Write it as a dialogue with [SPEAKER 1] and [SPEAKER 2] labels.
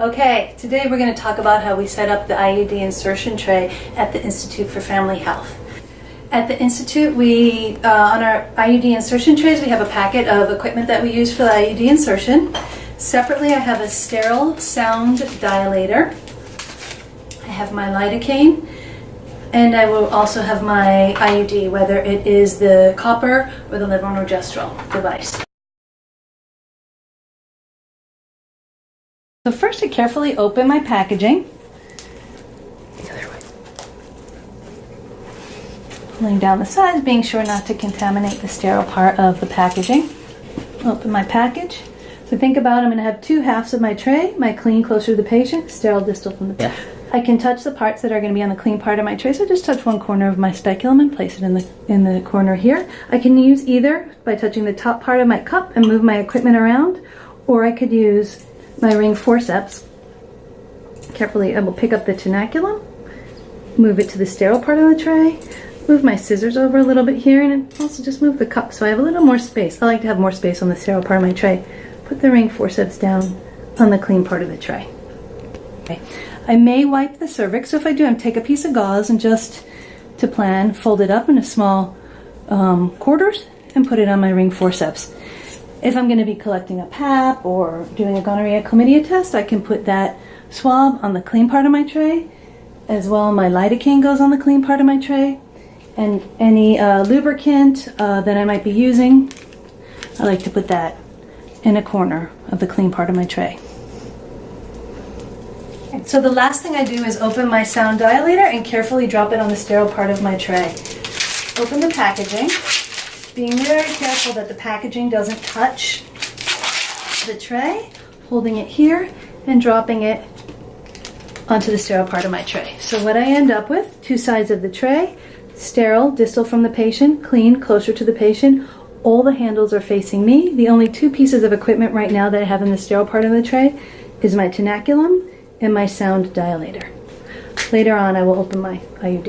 [SPEAKER 1] Okay, today we're going to talk about how we set up the IUD insertion tray at the Institute for Family Health. At the Institute, on our IUD insertion trays, we have a packet of equipment that we use for the IUD insertion. Separately, I have a sterile sound dilator. I have my lidocaine, and I will also have my IUD, whether it is the copper or the levonorgestrel device. So first, I carefully open my packaging. The other way. Pulling down the sides, being sure not to contaminate the sterile part of the packaging. Open my package. So think about, I'm going to have two halves of my tray, my clean closer to the patient, sterile distal from the patient. I can touch the parts that are going to be on the clean part of my tray, so just touch one corner of my speculum and place it in the corner here. I can use either by touching the top part of my cup and move my equipment around, or I could use my ring forceps. Carefully, I will pick up the tenaculum, move it to the sterile part of the tray, move my scissors over a little bit here, and also just move the cup so I have a little more space. I like to have more space on the sterile part of my tray. Put the ring forceps down on the clean part of the tray. Okay. I may wipe the cervix, so if I do, take a piece of gauze and just to plan, fold it up into small quarters and put it on my ring forceps. If I'm going to be collecting a pap or doing a gonorrhea chlamydia test, I can put that swab on the clean part of my tray. As well, my lidocaine goes on the clean part of my tray. And any lubricant that I might be using, I like to put that in a corner of the clean part of my tray. So the last thing I do is open my sound dilator and carefully drop it on the sterile part of my tray. Open the packaging, being very careful that the packaging doesn't touch the tray, holding it here and dropping it onto the sterile part of my tray. So what I end up with, two sides of the tray, sterile, distal from the patient, clean, closer to the patient. All the handles are facing me. The only two pieces of equipment right now that I have in the sterile part of the tray is my tenaculum and my sound dilator. Later on, I will open my IUD.